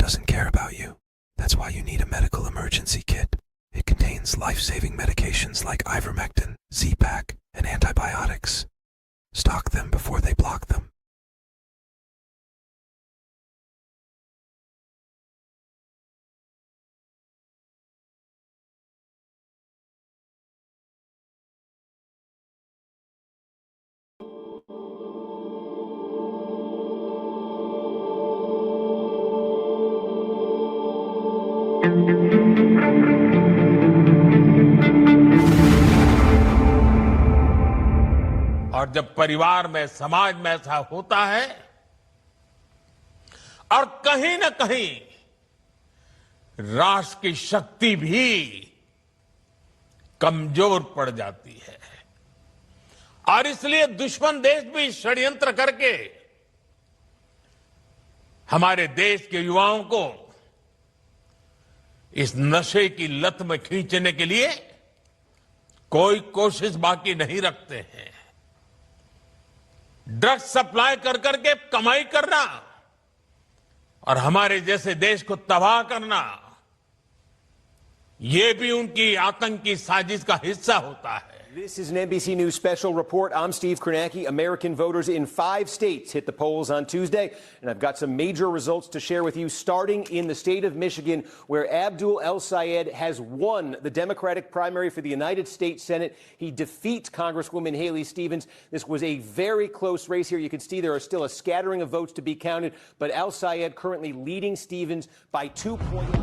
doesn't care about you. That's why you need a medical emergency kit. It contains life-saving medications like ivermectin, Z-Pak, and antibiotics. Stock them before they block them. और जब परिवार में, समाज में ऐसा होता है और कहीं न कहीं राष्ट्र की शक्ति भी कमजोर पड़ जाती है और इसलिए दुश्मन देश भी षड्यंत्र करके हमारे देश के युवाओं को इस नशे की लत में खींचने के लिए कोई कोशिश बाकी नहीं रखते हैं। ड्रग्स सप्लाई कर करके कमाई करना और हमारे जैसे देश को तबाह करना, ये भी उनकी आतंकी साजिश का हिस्सा होता है। This is an NBC News special report. I'm Steve Kornacki. American voters in 5 states hit the polls on Tuesday, and I've got some major results to share with you, starting in the state of Michigan, where Abdul El-Sayed has won the Democratic primary for the United States Senate. He defeats Congresswoman Haley Stevens. This was a very close race here. You can see there are still a scattering of votes to be counted, but El-Sayed currently leading Stevens by 2 points.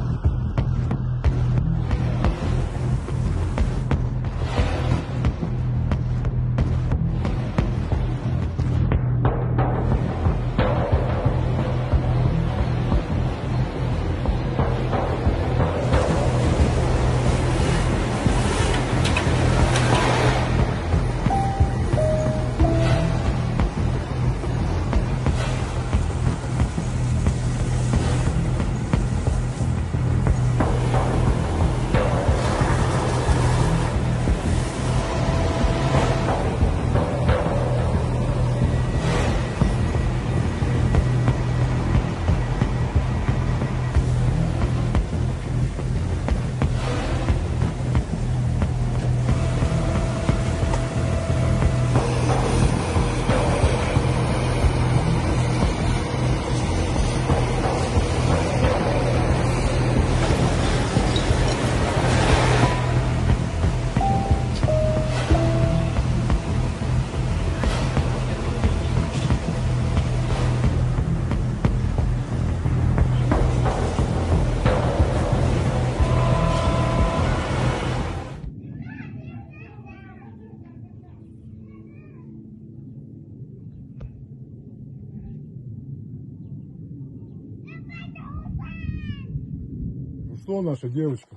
Что наша девочка?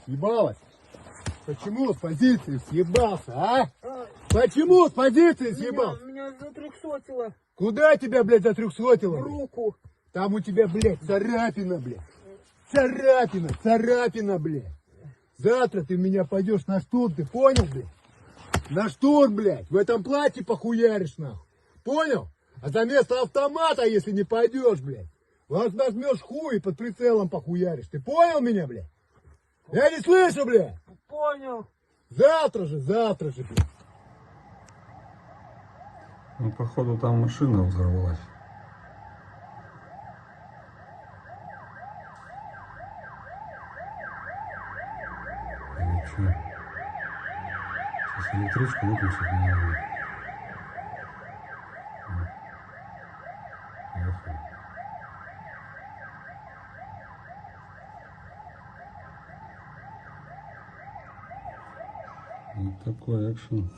Съебалась? Почему с позиции съебался, а? Почему с позиции съебался? Меня затрехсотило. Куда тебя, блядь, затрехсотило? В руку. Там у тебя, блядь, царапина, блядь. Царапина, блядь. Завтра ты меня пойдешь на штурм, ты понял, блядь? На штурм, блядь. В этом платье похуяришь, нахуй. Понял? А за место автомата, если не пойдешь, блядь, возьмешь хуй и под прицелом похуяришь. Ты понял меня, блядь? Я не слышу, блядь. Понял. Завтра же, блядь. Ну, походу, там машина взорвалась. Или что? Сейчас электричку выключить не надо. Поехали. Вот такой экшен.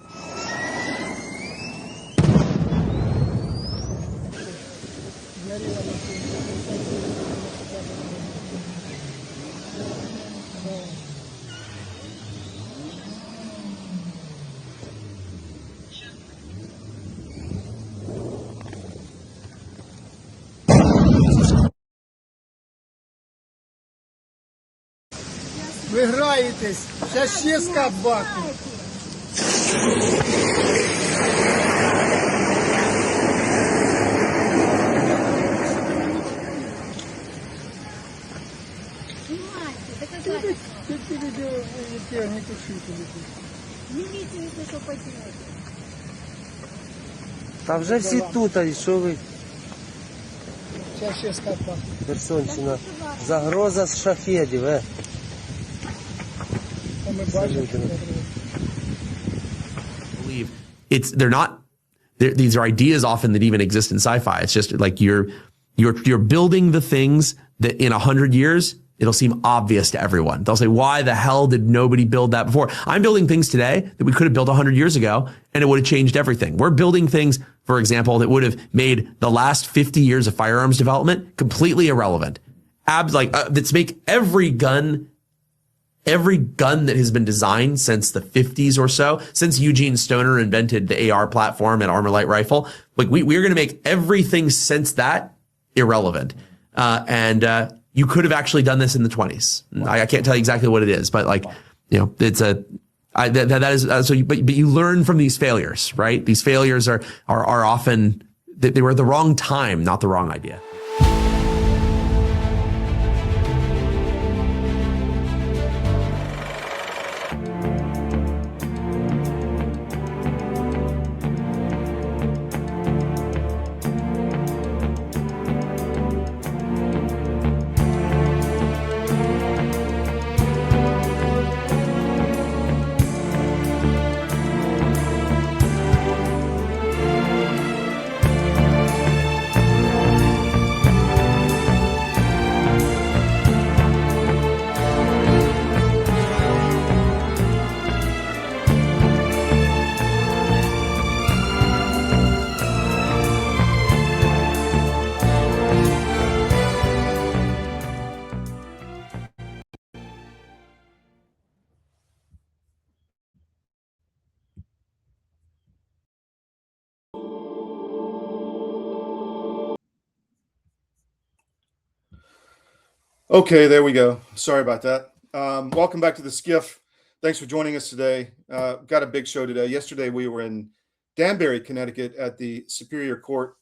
Ви граєтесь, зараз ще скат бахне. Милицию, что поделать. Та вже всі тут, а і що ви? Сейчас ще скапа. Херсонщина. Загроза з шахедів, Ми бачимо. Believe they're not these are ideas often that even exist in sci-fi. It's just like you're building the things that in 100 years it'll seem obvious to everyone. They'll say, why the hell did nobody build that before? I'm building things today that we could have built 100 years ago and it would have changed everything. We're building things, for example, that would have made the last 50 years of firearms development completely irrelevant. That's make every gun that has been designed since the 50s or so, since Eugene Stoner invented the AR platform and armor light rifle, like we're going to make everything since that irrelevant. You could have actually done this in the 20s. I can't tell you exactly what it is, but it's but you learn from these failures, right? These failures are often, they were at the wrong time, not the wrong idea. Okay, there we go. Sorry about that. Welcome back to the SCIF. Thanks for joining us today. Got a big show today. Yesterday we were in Danbury, Connecticut at the Superior Court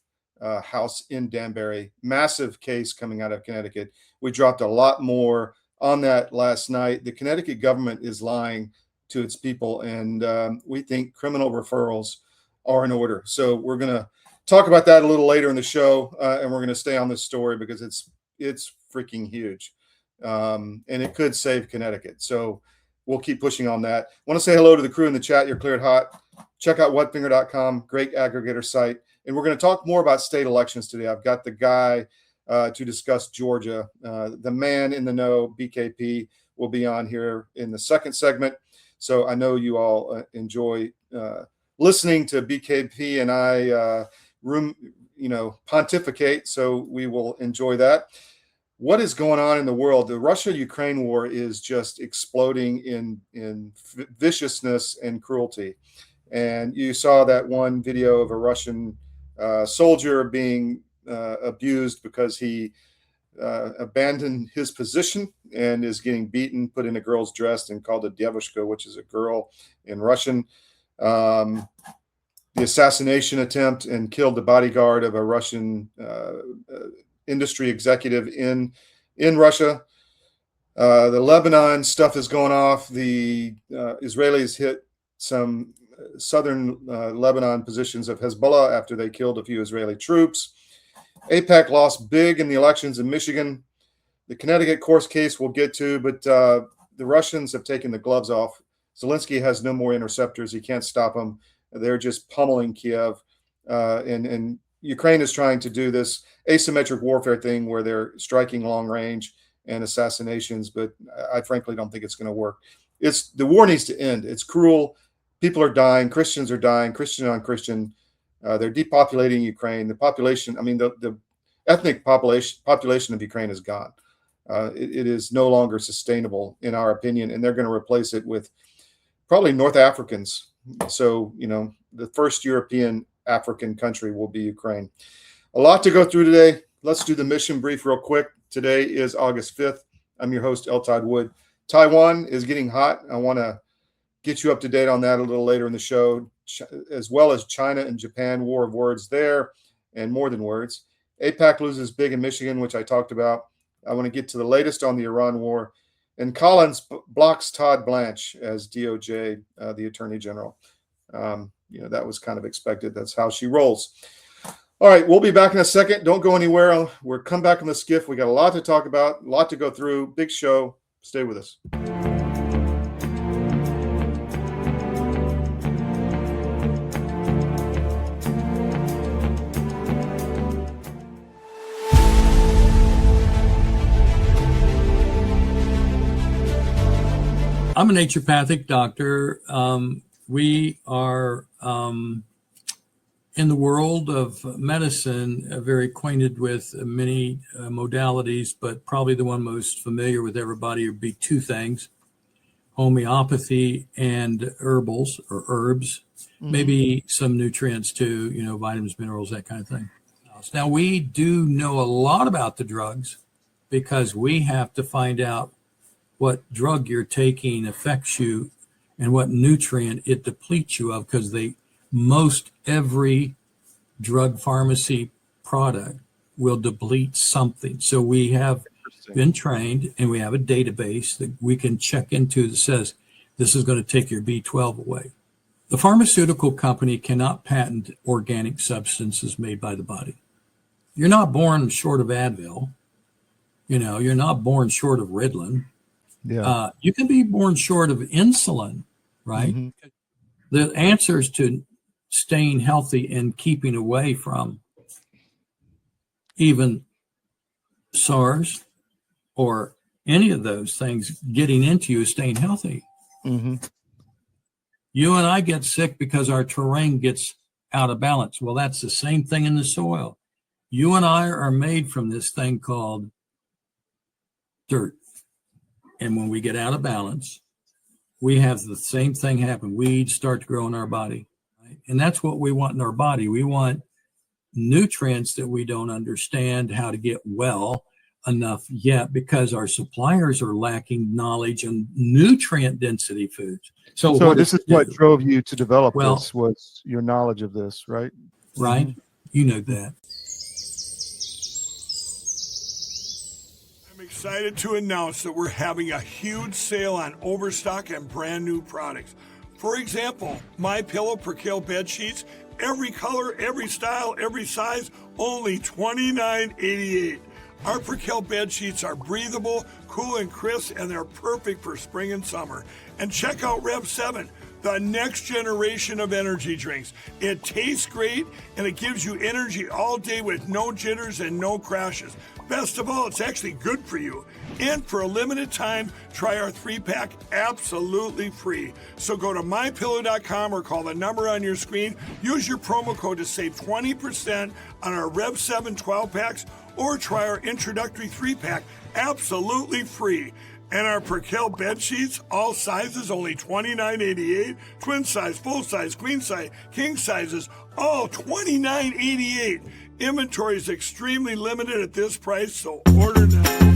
House in Danbury. Massive case coming out of Connecticut. We dropped a lot more on that last night. The Connecticut government is lying to its people, and we think criminal referrals are in order. So we're going to talk about that a little later in the show, and we're going to stay on this story because it's freaking huge, and it could save Connecticut. So we'll keep pushing on that. I want to say hello to the crew in the chat. You're cleared hot. Check out whatfinger.com, great aggregator site. And we're going to talk more about state elections today. I've got the guy to discuss Georgia. The man in the know, BKP, will be on here in the second segment. So I know you all enjoy listening to BKP and I pontificate. So we will enjoy that. What is going on in the world? The Russia-Ukraine war is just exploding in viciousness and cruelty. And you saw that one video of a Russian soldier being abused because he abandoned his position and is getting beaten, put in a girl's dress and called a devushka, which is a girl in Russian. The assassination attempt and killed the bodyguard of a Russian industry executive in Russia. The Lebanon stuff is going off. The Israelis hit some southern Lebanon positions of Hezbollah after they killed a few Israeli troops. AIPAC lost big in the elections in Michigan. The Connecticut court case we'll get to, but the Russians have taken the gloves off. Zelensky has no more interceptors. He can't stop them. They're just pummeling Kiev. And Ukraine is trying to do this asymmetric warfare thing where they're striking long range and assassinations, but I frankly don't think it's going to work. The war needs to end. It's cruel. People are dying. Christians are dying. Christian on Christian. They're depopulating Ukraine. The population, the ethnic population of Ukraine is gone. It is no longer sustainable, in our opinion, and they're going to replace it with probably North Africans. So, the first European African country will be Ukraine. A lot to go through today. Let's do the mission brief real quick. Today is August 5th. I'm your host, Todd Wood. Taiwan is getting hot. I want to get you up to date on that a little later in the show, as well as China and Japan, war of words there, and more than words. AIPAC loses big in Michigan, which I talked about. I want to get to the latest on the Iran war. And Collins blocks Todd Blanche as DOJ, the Attorney General. That was kind of expected. That's how she rolls. All right, we'll be back in a second. Don't go anywhere. We'll come back on the SCIF. We got a lot to talk about, a lot to go through. Big show. Stay with us. I'm a naturopathic doctor. We are in the world of medicine very acquainted with many modalities, but probably the one most familiar with everybody would be two things: homeopathy and herbals or herbs, maybe some nutrients too, vitamins, minerals, that kind of thing. Now, we do know a lot about the drugs because we have to find out what drug you're taking affects you and what nutrient it depletes you of, because most every drug pharmacy product will deplete something. So we have been trained and we have a database that we can check into that says this is going to take your B12 away. The pharmaceutical company cannot patent organic substances made by the body. You're not born short of Advil. You're not born short of Ritalin. Yeah. You can be born short of insulin, right? Mm-hmm. The answers to staying healthy and keeping away from even SARS or any of those things getting into you is staying healthy. Mm-hmm. You and I get sick because our terrain gets out of balance. Well, that's the same thing in the soil. You and I are made from this thing called dirt. And when we get out of balance, we have the same thing happen. Weeds start to grow in our body. Right? And that's what we want in our body. We want nutrients that we don't understand how to get well enough yet because our suppliers are lacking knowledge on nutrient density foods. So this is what drove you to develop this, was your knowledge of this, right? Right. Mm-hmm. You know that. I'm excited to announce that we're having a huge sale on overstock and brand new products. For example, My Pillow Percale bed sheets, every color, every style, every size, only $29.88. Our Percale bed sheets are breathable, cool and crisp, and they're perfect for spring and summer. And check out Rev 7, the next generation of energy drinks. It tastes great, and it gives you energy all day with no jitters and no crashes. Best of all, it's actually good for you. And for a limited time, try our 3-pack absolutely free. So go to mypillow.com or call the number on your screen. Use your promo code to save 20% on our Rev 7 12-packs, or try our introductory 3-pack absolutely free. And our Percale bed sheets, all sizes, only $29.88. Twin size, full size, queen size, king sizes, all $29.88. Inventory is extremely limited at this price, so order now.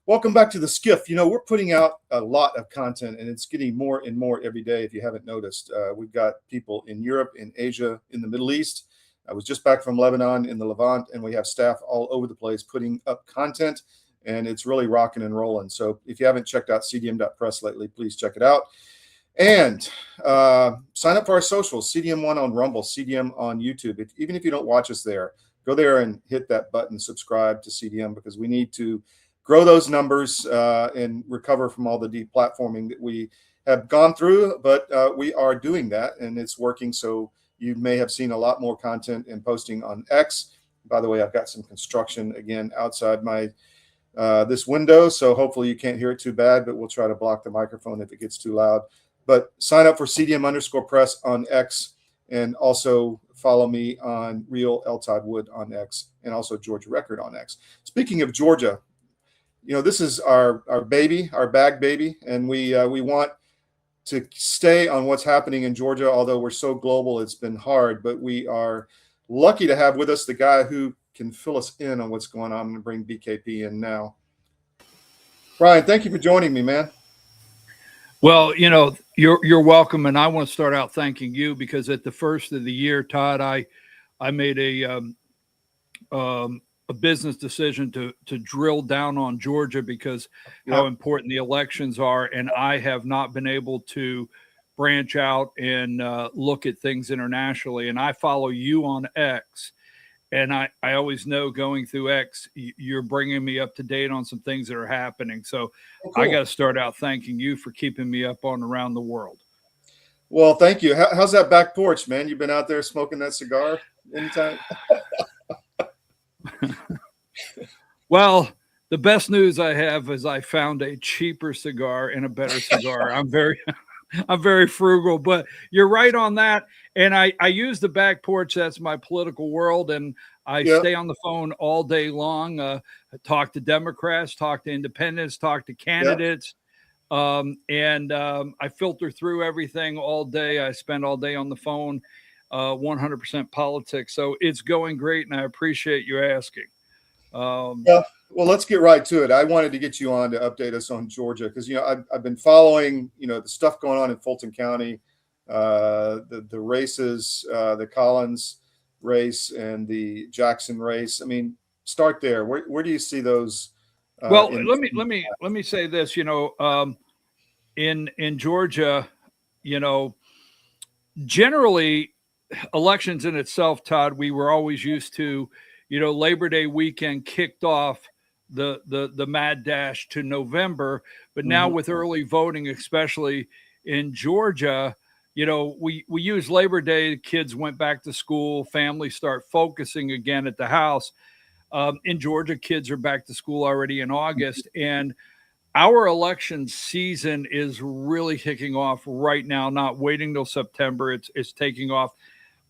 Welcome back to the SCIF. We're putting out a lot of content, and it's getting more and more every day, if you haven't noticed. We've got people in Europe, in Asia, in the Middle East. I was just back from Lebanon, in the Levant, and we have staff all over the place putting up content, and it's really rocking and rolling. So if you haven't checked out cdm.press lately, please check it out. And sign up for our socials, CDM1 on Rumble, CDM on YouTube. Even if you don't watch us there, go there and hit that button, subscribe to CDM, because we need to grow those numbers and recover from all the deplatforming that we have gone through. But we are doing that, and it's working. So you may have seen a lot more content and posting on X. By the way, I've got some construction again outside my this window, so hopefully you can't hear it too bad, but we'll try to block the microphone if it gets too loud. But sign up for CDM_press on X, and also follow me on Real Todd Wood on X, and also Georgia Record on X. Speaking of Georgia, this is our baby, our bag baby, and we want to stay on what's happening in Georgia. Although we're so global, it's been hard, but we are lucky to have with us the guy who can fill us in on what's going on. I'm going to bring BKP in now. Brian, thank you for joining me, man. Well, you know, you're welcome, and I want to start out thanking you because at the first of the year, Todd, I made a business decision to drill down on Georgia because how important the elections are, and I have not been able to branch out and look at things internationally. And I follow you on X, and I always know going through X, you're bringing me up to date on some things that are happening. So I got to start out thanking you for keeping me up on around the world. Well, thank you. How's that back porch, man? You've been out there smoking that cigar anytime? Well, the best news I have is I found a cheaper cigar and a better cigar. I'm very frugal, but you're right on that. And I use the back porch. That's my political world. And I stay on the phone all day long, talk to Democrats, talk to independents, talk to candidates. I filter through everything all day. I spend all day on the phone, 100% politics. So it's going great. And I appreciate you asking. Well, let's get right to it. I wanted to get you on to update us on Georgia because, you know, I've been following, you know, the stuff going on in Fulton County, the races, the Collins race and the Jackson race. I mean, start there. Where do you see those? Well, let me say this. You know, in Georgia, you know, generally elections in itself, Todd, we were always used to, you know, Labor Day weekend kicked off the mad dash to November. But now with early voting, especially in Georgia, you know, we use Labor Day. Kids went back to school. Families start focusing again at the house. In Georgia, kids are back to school already in August. And our election season is really kicking off right now, not waiting till September. It's taking off.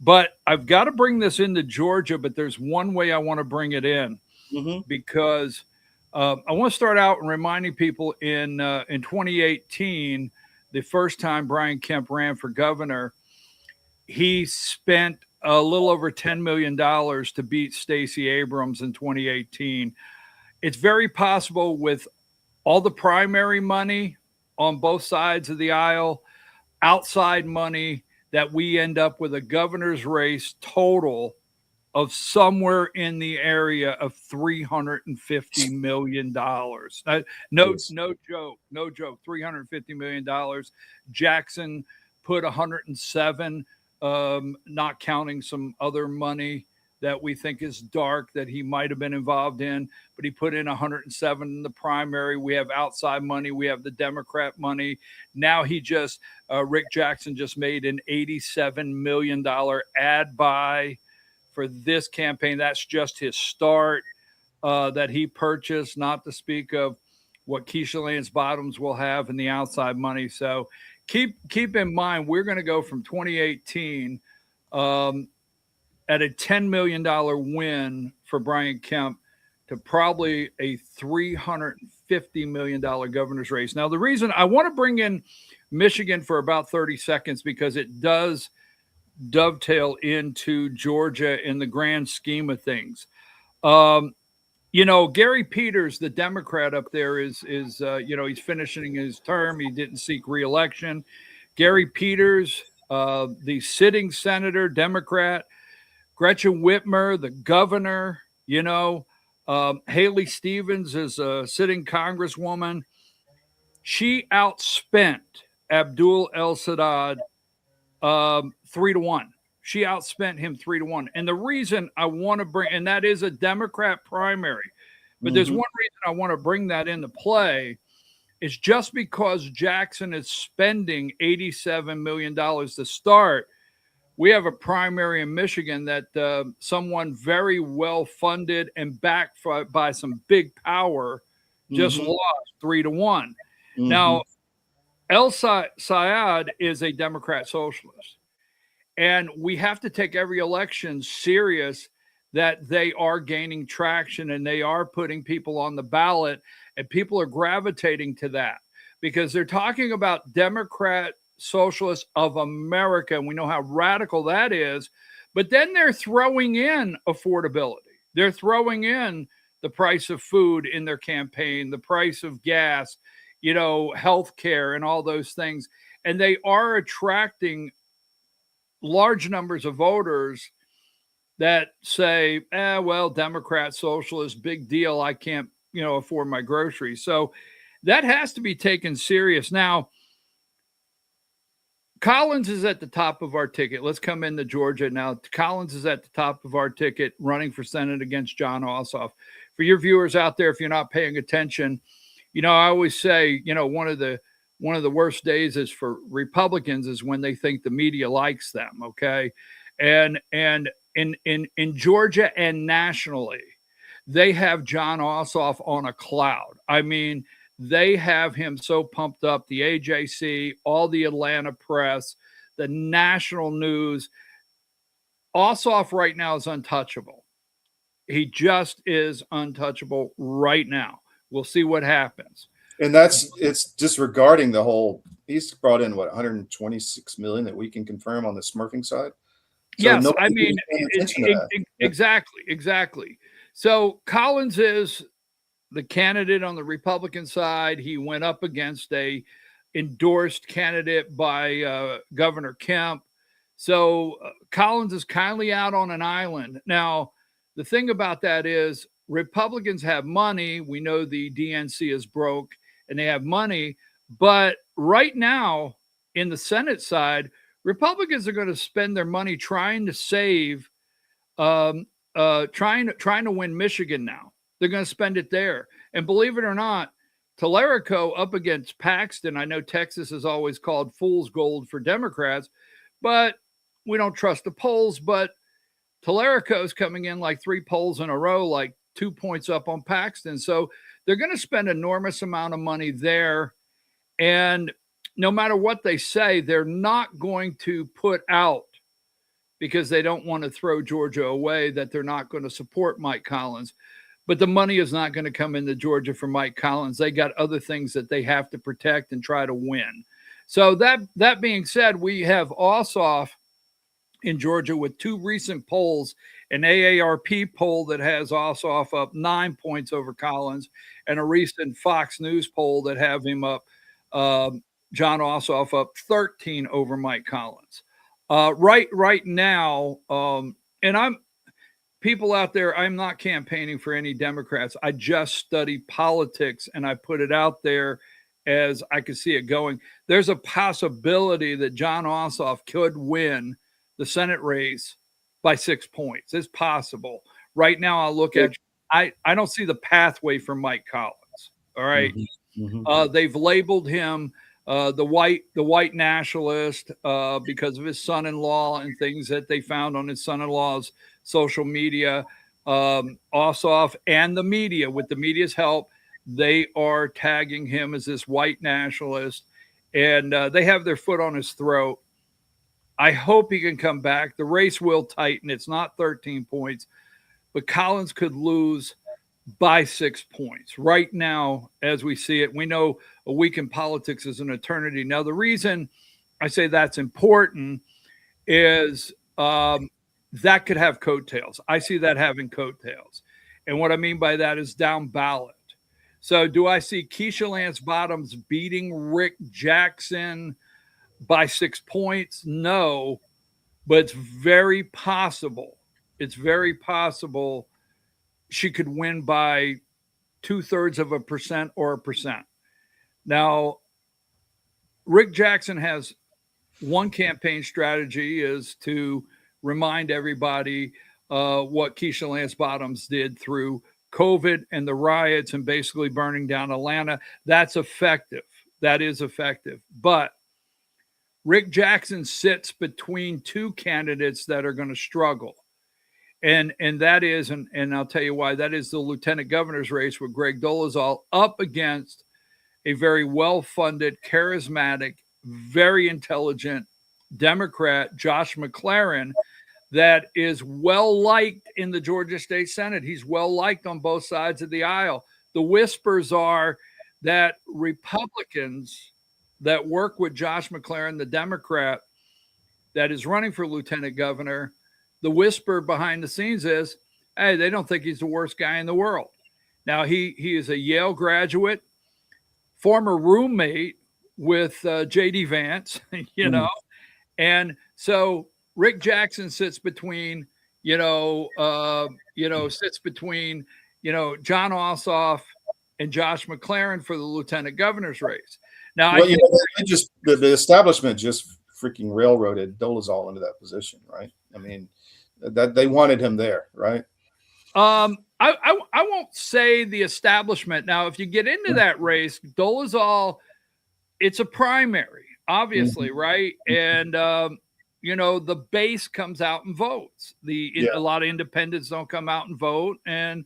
But I've got to bring this into Georgia, but there's one way I want to bring it in because I want to start out and reminding people in 2018, the first time Brian Kemp ran for governor, he spent a little over $10 million to beat Stacey Abrams in 2018. It's very possible with all the primary money on both sides of the aisle, outside money, that we end up with a governor's race total of somewhere in the area of $350 million. No joke, $350 million. Jackson put 107, not counting some other money that we think is dark that he might have been involved in, but he put in 107 in the primary. We have outside money. We have the Democrat money. Now Rick Jackson just made an $87 million ad buy for this campaign. That's just his start that he purchased, not to speak of what Keisha Lance Bottoms will have in the outside money. So keep in mind, we're going to go from 2018 at a $10 million win for Brian Kemp to probably a $350 million governor's race. Now, the reason I want to bring in Michigan for about 30 seconds, because it does dovetail into Georgia in the grand scheme of things. You know, Gary Peters, the Democrat up there is you know, he's finishing his term. He didn't seek re-election. Gary Peters, the sitting senator, Democrat, Gretchen Whitmer, the governor, you know, Haley Stevens is a sitting congresswoman. She outspent Abdul El-Sadad 3-1. She outspent him 3-1. And the reason I want to bring, and that is a Democrat primary, but there's one reason I want to bring that into play is just because Jackson is spending $87 million to start. We have a primary in Michigan that someone very well funded and backed by some big power just lost 3-1. Now, El-Sayed is a Democrat socialist, and we have to take every election serious that they are gaining traction and they are putting people on the ballot, and people are gravitating to that because they're talking about Democrat Socialists of America. And we know how radical that is. But then they're throwing in affordability. They're throwing in the price of food in their campaign, the price of gas, health care and all those things. And they are attracting large numbers of voters that say, well, Democrat, socialist, big deal. I can't, afford my groceries. So that has to be taken serious. Now, Collins is at the top of our ticket. Let's come into Georgia now. Collins is at the top of our ticket running for Senate against Jon Ossoff. For your viewers out there, if you're not paying attention, I always say, one of the worst days is for Republicans is when they think the media likes them. Okay. And in Georgia and nationally, they have Jon Ossoff on a cloud. I mean, they have him so pumped up, the AJC, all the Atlanta press, the national news. Ossoff right now is untouchable. He just is untouchable right now. We'll see what happens. And it's disregarding the whole, he's brought in 126 million that we can confirm on the smurfing side. So yes, I mean, exactly. So Collins is the candidate on the Republican side. He went up against a endorsed candidate by Governor Kemp. So Collins is kindly out on an island. Now, the thing about that is Republicans have money. We know the DNC is broke and they have money. But right now in the Senate side, Republicans are going to spend their money trying to save, trying to win Michigan now. They're going to spend it there. And believe it or not, Tallarico up against Paxton. I know Texas is always called fool's gold for Democrats, but we don't trust the polls. But Tallarico is coming in like 3 polls in a row, like 2 points up on Paxton. So they're going to spend an enormous amount of money there. And no matter what they say, they're not going to put out, because they don't want to throw Georgia away, that they're not going to support Mike Collins. But the money is not going to come into Georgia for Mike Collins. They got other things that they have to protect and try to win. So that being said, we have Ossoff in Georgia with 2 recent polls, an AARP poll that has Ossoff up 9 points over Collins, and a recent Fox News poll that have him up, Jon Ossoff up 13 over Mike Collins. Right now, and people out there, I'm not campaigning for any Democrats. I just study politics and I put it out there as I could see it going. There's a possibility that Jon Ossoff could win the Senate race by 6 points. It's possible. Right now, I'll look at, I don't see the pathway for Mike Collins. All right. Mm-hmm. They've labeled him the white nationalist because of his son-in-law and things that they found on his son-in-law's social media. Ossoff and the media, with the media's help, they are tagging him as this white nationalist, and they have their foot on his throat. I hope he can come back. The race will tighten. It's not 13 points, but Collins could lose by 6 points. Right now, as we see it, we know a week in politics is an eternity. Now, the reason I say that's important is that could have coattails. I see that having coattails. And what I mean by that is down ballot. So do I see Keisha Lance Bottoms beating Rick Jackson by 6 points? No, but it's very possible. It's very possible she could win by 2/3% or 1%. Now, Rick Jackson has one campaign strategy is to remind everybody what Keisha Lance Bottoms did through COVID and the riots and basically burning down Atlanta. That's effective. That is effective. But Rick Jackson sits between 2 candidates that are going to struggle. And that is, and I'll tell you why, that is the lieutenant governor's race with Greg Dolezal up against a very well-funded, charismatic, very intelligent Democrat, Josh McLaren, that is well-liked in the Georgia State Senate. He's well-liked on both sides of the aisle. The whispers are that Republicans that work with Josh McLaren, the Democrat that is running for lieutenant governor, the whisper behind the scenes is, hey, they don't think he's the worst guy in the world. Now, he is a Yale graduate, former roommate with J.D. Vance, you know, and so Rick Jackson sits between, sits between, John Ossoff and Josh McLaren for the lieutenant governor's race. Now, well, the establishment just freaking railroaded Dolezal into that position, right? I mean, that they wanted him there, right? I won't say the establishment. Now, if you get into that race, Dolezal, it's a primary, obviously, right? And the base comes out and votes. A lot of independents don't come out and vote, and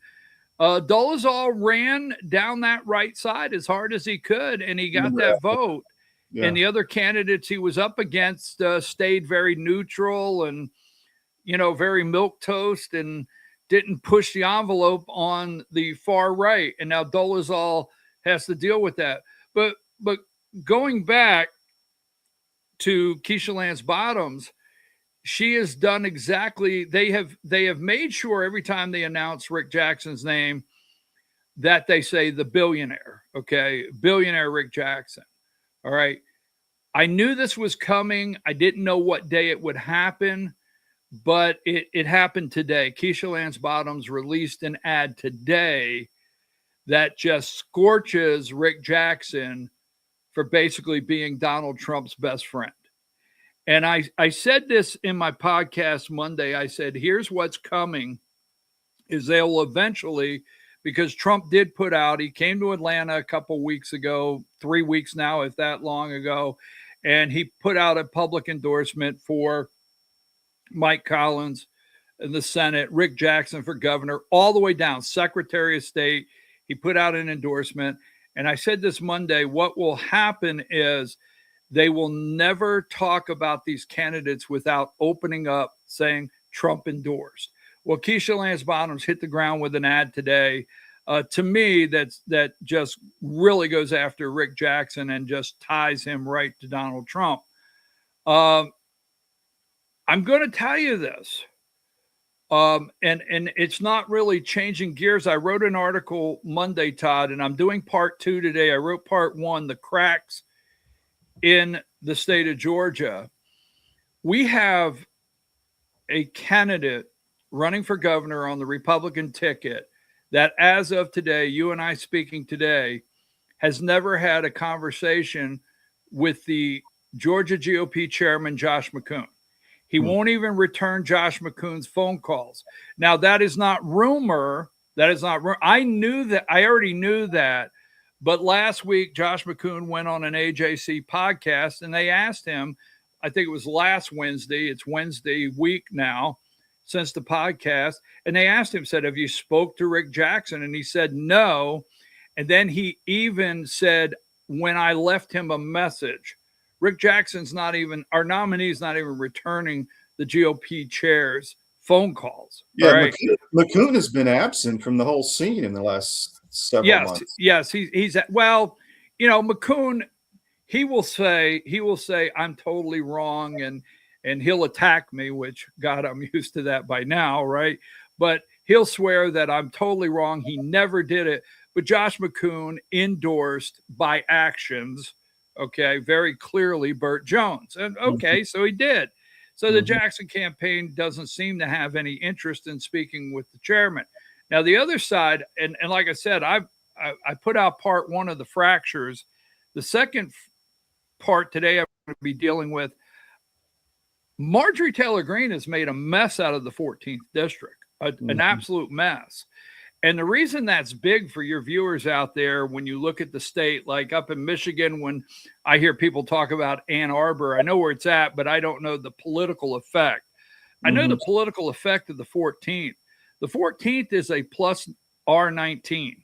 Dolezal ran down that right side as hard as he could, and he got that vote. Yeah. And the other candidates he was up against stayed very neutral and, very milquetoast and didn't push the envelope on the far right. And now Dolezal has to deal with that. But going back to Keisha Lance Bottoms, she has done exactly, they have made sure every time they announce Rick Jackson's name that they say the billionaire, okay? Billionaire Rick Jackson. All right. I knew this was coming. I didn't know what day it would happen, but it happened today. Keisha Lance Bottoms released an ad today that just scorches Rick Jackson for basically being Donald Trump's best friend. And I said this in my podcast Monday. I said, here's what's coming is they will eventually, because Trump did put out, he came to Atlanta a couple weeks ago, 3 weeks now, if that long ago, and he put out a public endorsement for Mike Collins in the Senate, Rick Jackson for governor, all the way down, Secretary of State. He put out an endorsement. And I said this Monday, what will happen is they will never talk about these candidates without opening up saying Trump endorsed. Well, Keisha Lance Bottoms hit the ground with an ad today. To me, that just really goes after Rick Jackson and just ties him right to Donald Trump. I'm going to tell you this, and it's not really changing gears. I wrote an article Monday, Todd, and I'm doing part 2 today. I wrote part 1, the cracks in the state of Georgia. We have a candidate running for governor on the Republican ticket that, as of today, you and I speaking today, has never had a conversation with the Georgia GOP chairman, Josh McCoon. He won't even return Josh McCoon's phone calls. Now, that is not rumor. That is not rumor. I knew that. I already knew that. But last week, Josh McCoon went on an AJC podcast, and they asked him, I think it was last Wednesday. It's Wednesday week now since the podcast. And they asked him, said, have you spoke to Rick Jackson? And he said, no. And then he even said, when I left him a message, Rick Jackson's not even, our nominee's not even returning the GOP chair's phone calls. Yeah, right? McCoon has been absent from the whole scene in the last several months. Yes, he's well, McCoon, he will say I'm totally wrong, and he'll attack me, which God, I'm used to that by now, right? But he'll swear that I'm totally wrong. He never did it. But Josh McCoon endorsed by actions, okay, very clearly Burt Jones. And okay, so he did. So the Jackson campaign doesn't seem to have any interest in speaking with the chairman. Now, the other side, and like I said, I put out part 1 of the fractures. The second part today I'm going to be dealing with, Marjorie Taylor Greene has made a mess out of the 14th district, an absolute mess. And the reason that's big for your viewers out there, when you look at the state, like up in Michigan, when I hear people talk about Ann Arbor, I know where it's at, but I don't know the political effect. I know the political effect of the 14th. The 14th is a plus R19.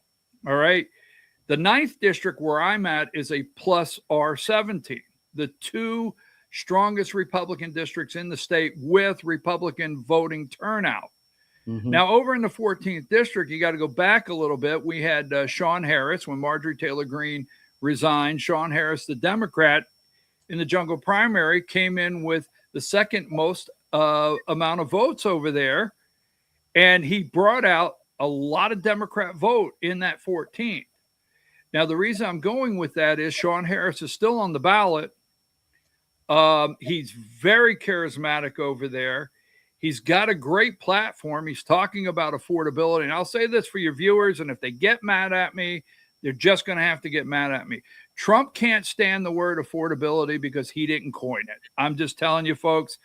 All right. The 9th district where I'm at is a plus R17. The two strongest Republican districts in the state with Republican voting turnout. Now, over in the 14th district, you got to go back a little bit. We had Sean Harris when Marjorie Taylor Greene resigned. Sean Harris, the Democrat in the jungle primary, came in with the second most amount of votes over there. And he brought out a lot of Democrat vote in that 14th. Now, the reason I'm going with that is Sean Harris is still on the ballot. He's very charismatic over there. He's got a great platform. He's talking about affordability. And I'll say this for your viewers, and if they get mad at me, they're just going to have to get mad at me. Trump can't stand the word affordability because he didn't coin it. I'm just telling you, folks.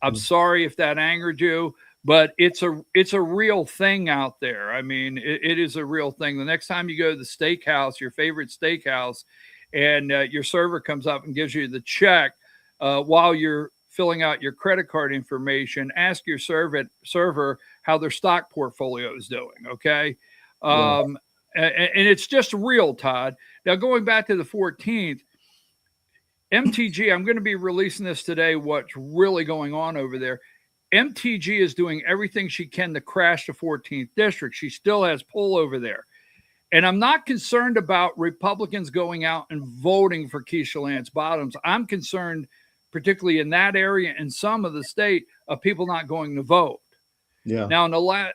I'm sorry if that angered you, but it's a real thing out there. I mean, it is a real thing. The next time you go to the steakhouse, your favorite steakhouse, and your server comes up and gives you the check while you're filling out your credit card information, ask your server how their stock portfolio is doing, okay? And it's just real, Todd. Now, going back to the 14th, MTG, I'm going to be releasing this today, what's really going on over there. MTG is doing everything she can to crash the 14th district. She still has pull over there. And I'm not concerned about Republicans going out and voting for Keisha Lance Bottoms. I'm concerned, particularly in that area and some of the state, of people not going to vote. Yeah. Now,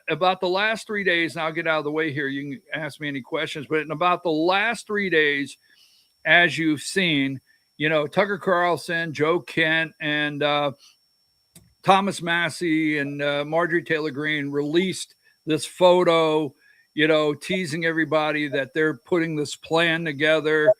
about the last 3 days, and I'll get out of the way here, you can ask me any questions, but in about the last 3 days, as you've seen, you know, Tucker Carlson, Joe Kent, and Thomas Massey and Marjorie Taylor Greene released this photo, you know, teasing everybody that they're putting this plan together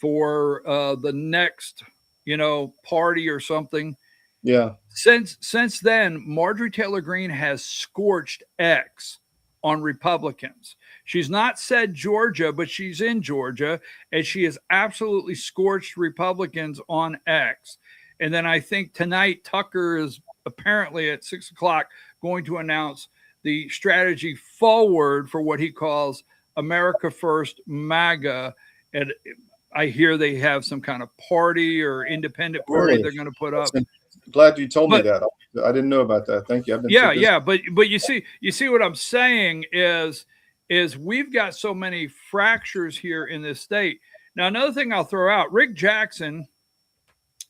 for the next, you know, party or something. Yeah. Since then, Marjorie Taylor Greene has scorched X on Republicans. She's not said Georgia, but she's in Georgia, and she has absolutely scorched Republicans on X. And then I think tonight Tucker is apparently at 6 o'clock going to announce the strategy forward for what he calls America First MAGA. And I hear they have some kind of party or independent party they're going to put up. Glad you told me that. I didn't know about that. Thank you. I've been but you see what I'm saying is we've got so many fractures here in this state. Now, another thing I'll throw out, Rick Jackson,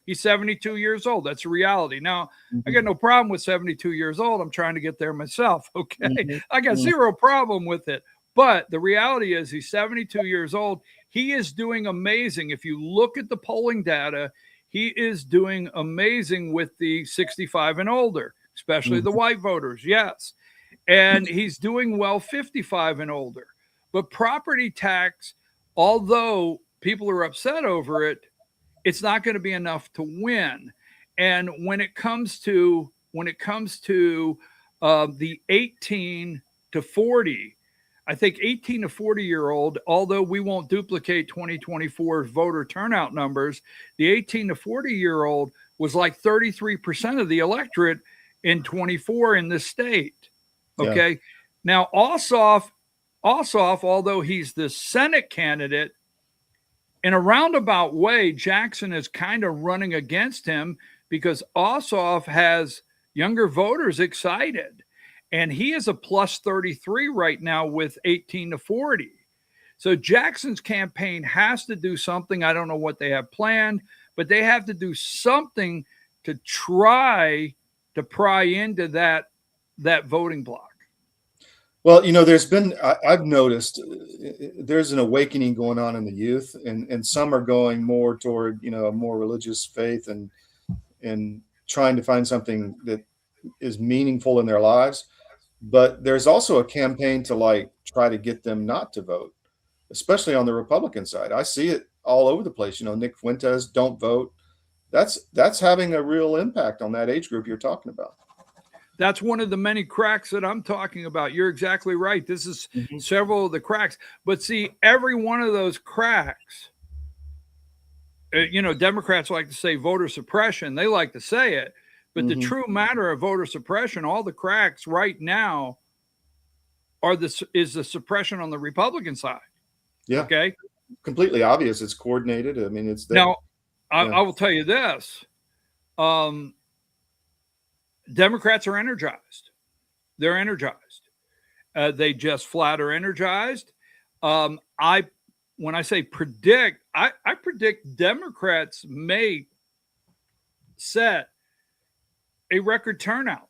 he's 72 years old. That's a reality. Now, I got no problem with 72 years old. I'm trying to get there myself. Okay. I got zero problem with it. But the reality is he's 72 years old. He is doing amazing. If you look at the polling data, he is doing amazing with the 65 and older, especially the white voters. Yes. And he's doing well 55 and older. But property tax, although people are upset over it, it's not going to be enough to win. And when it comes to the 18 to 40, I think 18 to 40-year-old, although we won't duplicate 2024 voter turnout numbers, the 18 to 40-year-old was like 33% of the electorate in 24 in this state. Okay. Yeah. Now, Ossoff, although he's the Senate candidate, in a roundabout way, Jackson is kind of running against him because Ossoff has younger voters excited. And he is a plus 33 right now with 18 to 40. So Jackson's campaign has to do something. I don't know what they have planned, but they have to do something to try to pry into that voting block. Well, you know, I've noticed there's an awakening going on in the youth, and some are going more toward, you know, a more religious faith and trying to find something that is meaningful in their lives. But there's also a campaign to try to get them not to vote, especially on the Republican side. I see it all over the place. You know, Nick Fuentes, don't vote. That's having a real impact on that age group you're talking about. That's one of the many cracks that I'm talking about. You're exactly right. This is several of the cracks. But see, every one of those cracks, you know, Democrats like to say voter suppression. They like to say it. But the true matter of voter suppression, all the cracks right now is the suppression on the Republican side. Yeah. Okay. Completely obvious. It's coordinated. I mean, it's there. Now, I will tell you this. Democrats are energized. They're energized. They just flat are energized. When I say predict, I predict Democrats may set a record turnout.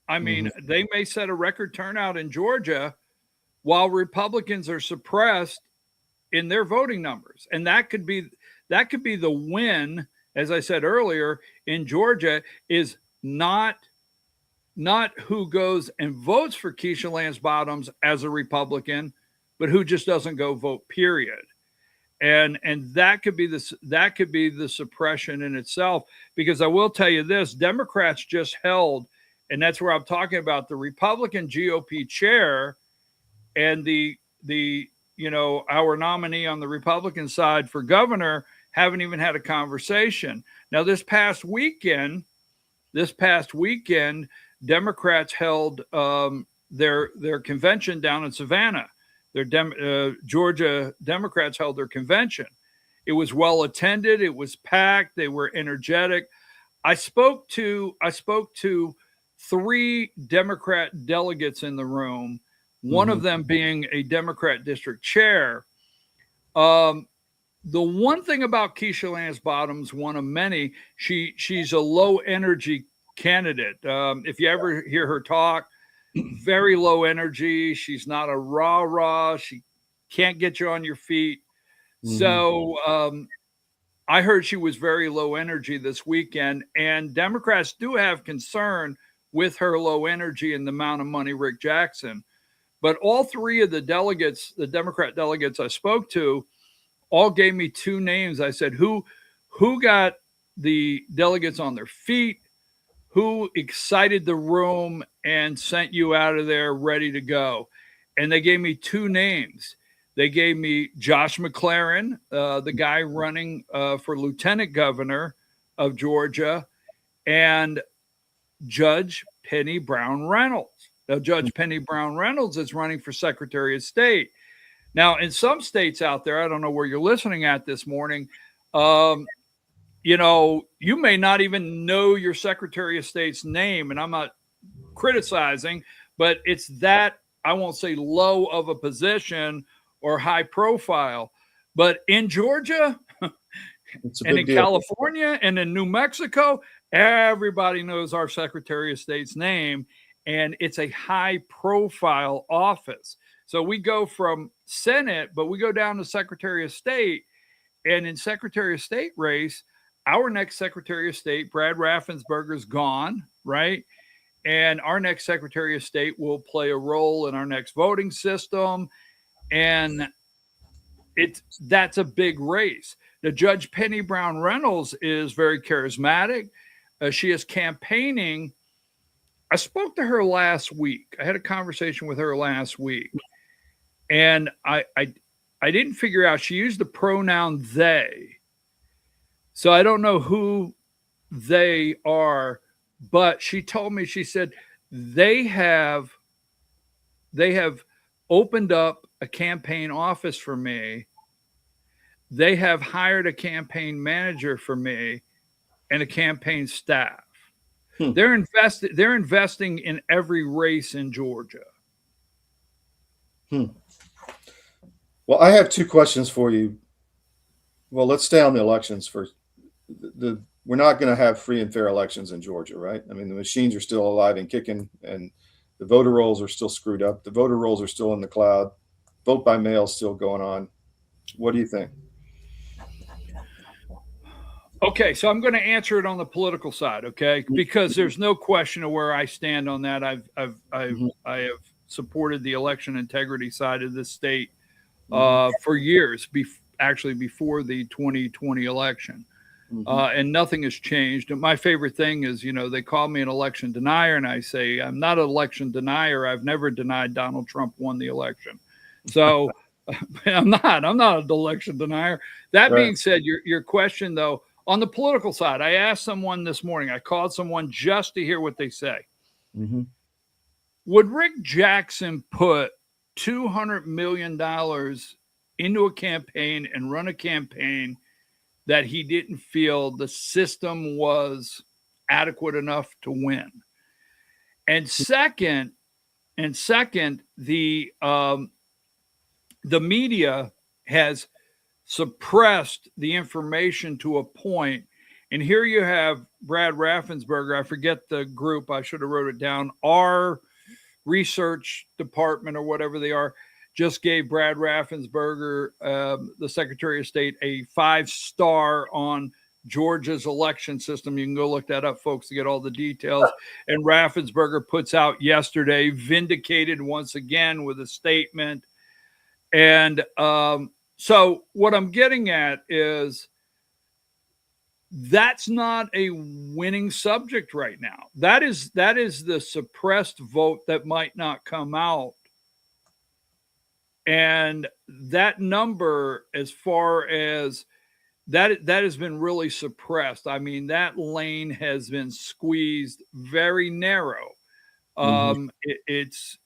I mean, they may set a record turnout in Georgia while Republicans are suppressed in their voting numbers. And that could be the win, as I said earlier, in Georgia, is not who goes and votes for Keisha Lance Bottoms as a Republican, but who just doesn't go vote, period. And that could be the suppression in itself, because I will tell you this, Democrats just held, and that's where I'm talking about the Republican GOP chair and the our nominee on the Republican side for governor haven't even had a conversation. Now, this past weekend, Democrats held their convention down in Savannah. Georgia Democrats held their convention. It was well attended. It was packed. They were energetic. I spoke to 3 Democrat delegates in the room, one of them being a Democrat district chair. The one thing about Keisha Lance Bottoms, one of many, she's a low energy candidate. If you ever hear her talk, very low energy. She's not a rah-rah. She can't get you on your feet. So I heard she was very low energy this weekend, and Democrats do have concern with her low energy and the amount of money Rick Jackson. But all 3 of the delegates, the Democrat delegates I spoke to, all gave me 2 names. I said, who got the delegates on their feet? Who excited the room and sent you out of there ready to go? And they gave me 2 names. They gave me Josh McLaren, the guy running for lieutenant governor of Georgia, and Judge Penny Brown Reynolds. Now, Judge Penny Brown Reynolds is running for Secretary of State. Now, in some states out there, I don't know where you're listening at this morning, you may not even know your Secretary of State's name, and I'm not criticizing, but it's that, I won't say low of a position or high profile. But in Georgia and in California and in New Mexico, everybody knows our Secretary of State's name, and it's a high profile office. So we go from Senate, but we go down to Secretary of State, and in Secretary of State race, our next Secretary of State, Brad Raffensperger, is gone, right? And our next Secretary of State will play a role in our next voting system. And that's a big race. The Judge Penny Brown Reynolds is very charismatic. She is campaigning. I spoke to her last week. I had a conversation with her last week. And I didn't figure out, she used the pronoun they. So I don't know who they are, but she told me, she said, they have opened up a campaign office for me. They have hired a campaign manager for me and a campaign staff. They're investing in every race in Georgia. Well, I have 2 questions for you. Well, let's stay on the elections first. We're not going to have free and fair elections in Georgia, right? I mean, the machines are still alive and kicking, and the voter rolls are still screwed up. The voter rolls are still in the cloud. Vote by mail is still going on. What do you think? Okay, so I'm going to answer it on the political side, okay? Because there's no question of where I stand on that. I have supported the election integrity side of the state for years, actually before the 2020 election. And nothing has changed. And my favorite thing is, they call me an election denier, and I say, I'm not an election denier. I've never denied Donald Trump won the election. So I'm not an election denier. That being said, your question, though, on the political side, I asked someone this morning, I called someone just to hear what they say. Would Rick Jackson put $200 million into a campaign and run a campaign that he didn't feel the system was adequate enough to win? And second, the media has suppressed the information to a point. And here you have Brad Raffensperger. I forget the group. I should have wrote it down. Our research department or whatever they are just gave Brad Raffensperger, the Secretary of State, a 5-star on Georgia's election system. You can go look that up, folks, to get all the details. And Raffensperger puts out yesterday, vindicated once again with a statement. And so what I'm getting at is that's not a winning subject right now. That is the suppressed vote that might not come out. And that number, as far as that has been really suppressed. I mean, that lane has been squeezed very narrow. It's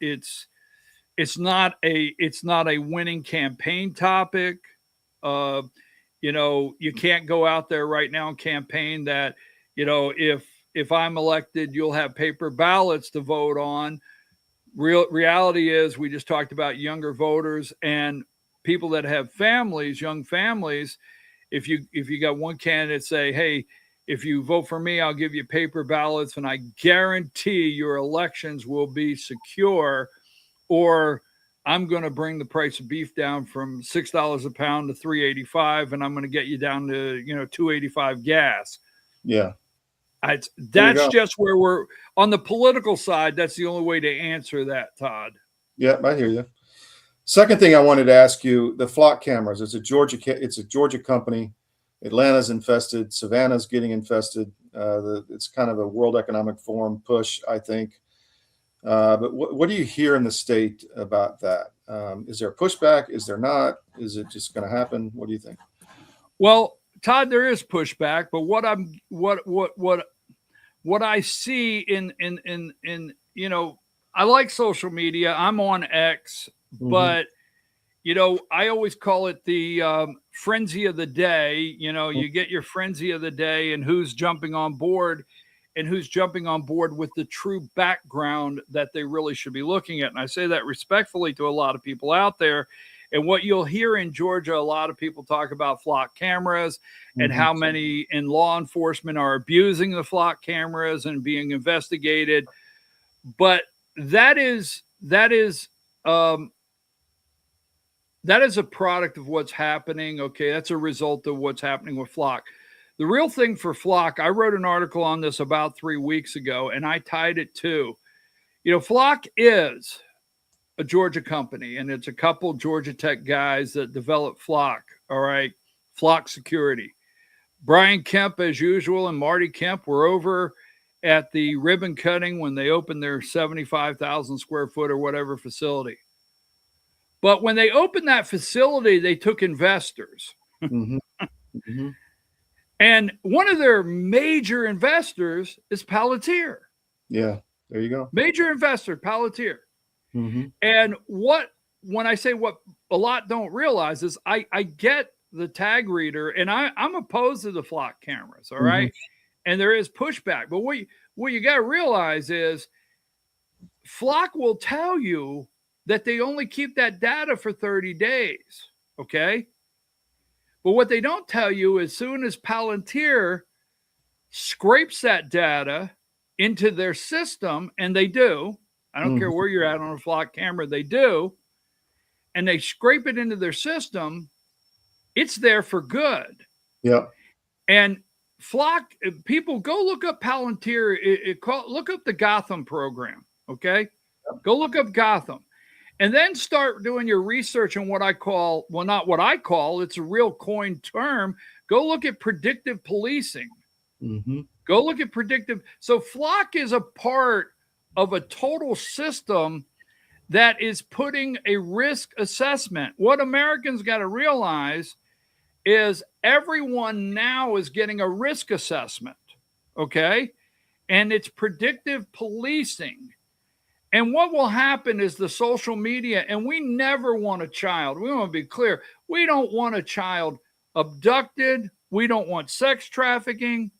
not a winning campaign topic. You know, you can't go out there right now and campaign that, you know, if I'm elected, you'll have paper ballots to vote on. Reality is, we just talked about younger voters and people that have families, young families. If you got one candidate say, hey, if you vote for me, I'll give you paper ballots and I guarantee your elections will be secure, or I'm going to bring the price of beef down from $6 a pound to $3.85, and I'm going to get you down to, you know, $2.85 gas. Yeah. That's just where we're on the political side. That's the only way to answer that, Todd. Yeah, I hear you. Second thing I wanted to ask you, the flock cameras. It's a Georgia company. Atlanta's infested. Savannah's getting infested. It's kind of a World Economic Forum push, I think. But what do you hear in the state about that? Is there a pushback? Is there not? Is it just going to happen? What do you think? Well, Todd, there is pushback, but what I see in you know, I like social media. I'm on X, but you know, I always call it the frenzy of the day. You know, you get your frenzy of the day and who's jumping on board and who's jumping on board with the true background that they really should be looking at. And I say that respectfully to a lot of people out there. And what you'll hear in Georgia, a lot of people talk about flock cameras and how many in law enforcement are abusing the flock cameras and being investigated. But that is a product of what's happening. Okay, that's a result of what's happening with flock. The real thing for flock, I wrote an article on this about 3 weeks ago, and I tied it to, you know, flock is a Georgia company, and it's a couple Georgia Tech guys that develop flock. All right, flock security. Brian Kemp, as usual, and Marty Kemp were over at the ribbon cutting when they opened their 75,000 square foot or whatever facility. But when they opened that facility, they took investors. And one of their major investors is Palantir. Yeah, there you go. Major investor, Palantir. And when I say what a lot don't realize is I get the tag reader, and I'm opposed to the flock cameras, all right? And there is pushback. But what you got to realize is flock will tell you that they only keep that data for 30 days, okay? But what they don't tell you, as soon as Palantir scrapes that data into their system, and they do, I don't care where you're at on a flock camera, they do, and they scrape it into their system, it's there for good. Yeah. And flock, people go look up Palantir, look up the Gotham program, okay? Go look up Gotham. And then start doing your research on what I call, well, not what I call, it's a real coined term. Go look at predictive policing. Go look at predictive. So flock is a part of a total system that is putting a risk assessment. What Americans got to realize is everyone now is getting a risk assessment, okay? And it's predictive policing. And what will happen is the social media, and we never want a child. We want to be clear. We don't want a child abducted. We don't want sex trafficking.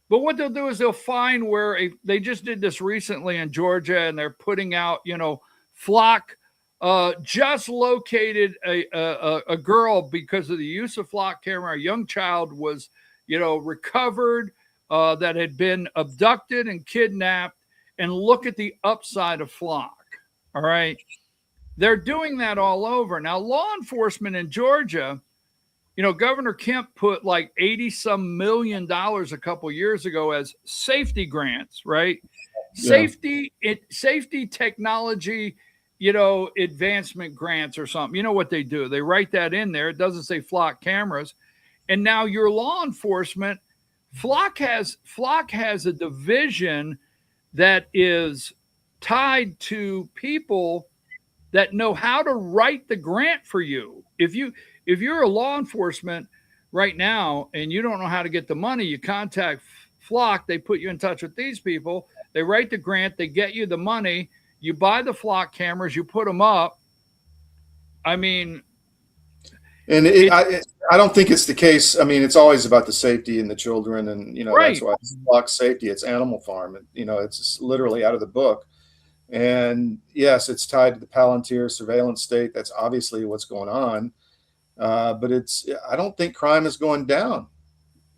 But what they'll do is they'll find where they just did this recently in Georgia, and they're putting out, you know, flock just located a girl because of the use of flock camera. A young child was, recovered that had been abducted and kidnapped. And look at the upside of flock. All right. They're doing that all over. Now, law enforcement in Georgia, Governor Kemp put like 80 some million dollars a couple years ago as safety grants, right? Yeah. Safety technology, advancement grants or something. You know what they do? They write that in there. It doesn't say flock cameras. And now your law enforcement, Flock has a division that is tied to people that know how to write the grant for you. If you're a law enforcement right now and you don't know how to get the money, you contact Flock. They put you in touch with these people. They write the grant. They get you the money. You buy the flock cameras. You put them up. I mean, and I don't think it's the case. I mean, it's always about the safety and the children, and right. That's why it's flock safety. It's Animal Farm, and it's literally out of the book. And yes, it's tied to the Palantir surveillance state. That's obviously what's going on. But I don't think crime is going down.